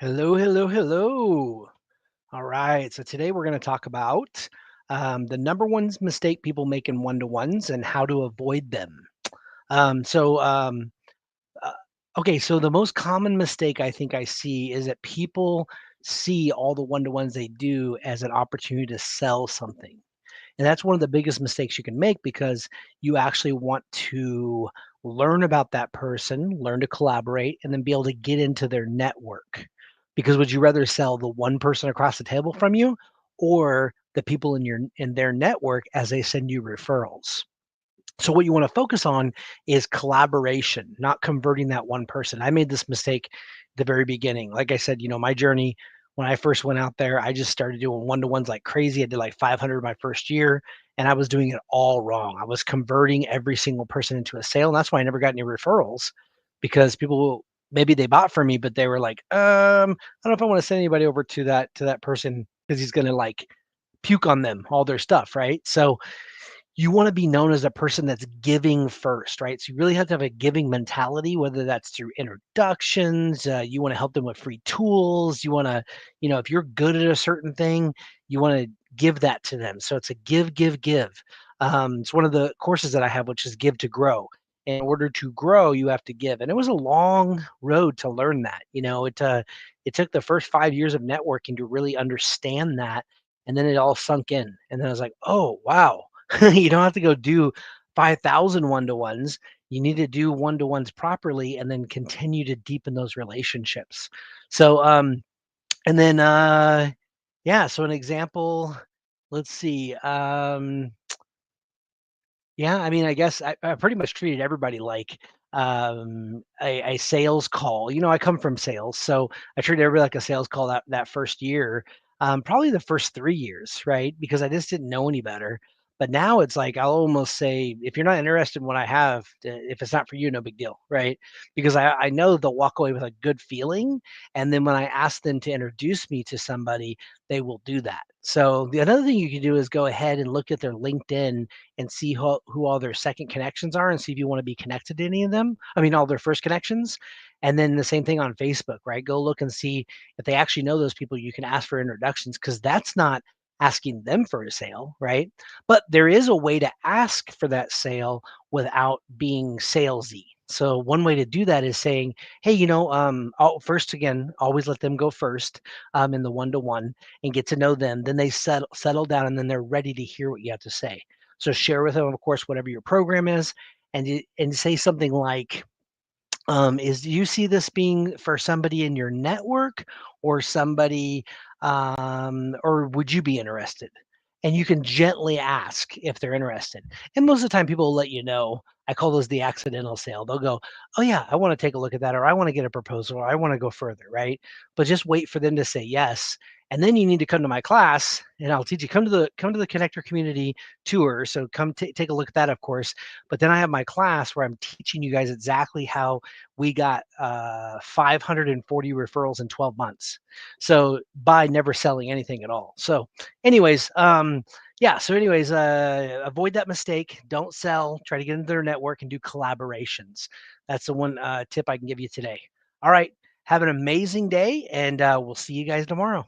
Hello, hello, hello. All right. So today we're going to talk about the number one mistake people make in one-to-ones and how to avoid them. Um, so, um, uh, okay. So the most common mistake I think I see is that people see all the one-to-ones they do as an opportunity to sell something. And that's one of the biggest mistakes you can make because you actually want to learn about that person, learn to collaborate, and then be able to get into their network. Because would you rather sell the one person across the table from you or the people in their network as they send you referrals? So what you want to focus on is collaboration, not converting that one person. I made this mistake at the very beginning. Like I said, my journey when I first went out there, I just started doing one-to-ones like crazy. I did like 500 my first year, and I was doing it all wrong. I was converting every single person into a sale, and that's why I never got any referrals because people maybe they bought from me, but they were like, I don't know if I want to send anybody over to that person because he's gonna like puke on them all their stuff, right? So you want to be known as a person that's giving first, right? So you really have to have a giving mentality, whether that's through introductions, you want to help them with free tools, you want to, if you're good at a certain thing, you want to give that to them. So it's a give, give, give. It's one of the courses that I have, which is Give to Grow. In order to grow, you have to give, and it was a long road to learn that. It took the first 5 years of networking to really understand that, and then it all sunk in, and then I was like, oh wow. You don't have to go do 5,000 one-to-ones. You need to do one-to-ones properly and then continue to deepen those relationships. So, and then, yeah, so an example, let's see. Yeah, I mean, I guess I pretty much treated everybody like a sales call. I come from sales, so I treated everybody like a sales call that first year, probably the first 3 years, right? Because I just didn't know any better. But now it's like I'll almost say, if you're not interested in what I have, if it's not for you, no big deal, right? Because I know they'll walk away with a good feeling, and then when I ask them to introduce me to somebody, they will do that. So the another thing you can do is go ahead and look at their LinkedIn and see who all their second connections are and see if you want to be connected to any of them. I mean, all their first connections. And then the same thing on Facebook, right? Go look and see if they actually know those people. You can ask for introductions because that's not asking them for a sale, right? But there is a way to ask for that sale without being salesy. So one way to do that is saying, hey, first again, always let them go first in the one-to-one and get to know them. Then they settle down and then they're ready to hear what you have to say. So share with them, of course, whatever your program is, and say something like, "Is do you see this being for somebody in your network or somebody, or would you be interested?" And you can gently ask if they're interested. And most of the time, people will let you know. I call those the accidental sale. They'll go, "Oh yeah, I want to take a look at that," or "I want to get a proposal," or "I want to go further," right? But just wait for them to say yes, and then you need to come to my class, and I'll teach you. Come to the Connector Community Tour. So come take a look at that, of course. But then I have my class where I'm teaching you guys exactly how we got 540 referrals in 12 months. So by never selling anything at all. So, anyways, yeah. So, anyways, avoid that mistake. Don't sell. Try to get into their network and do collaborations. That's the one tip I can give you today. All right. Have an amazing day, and we'll see you guys tomorrow.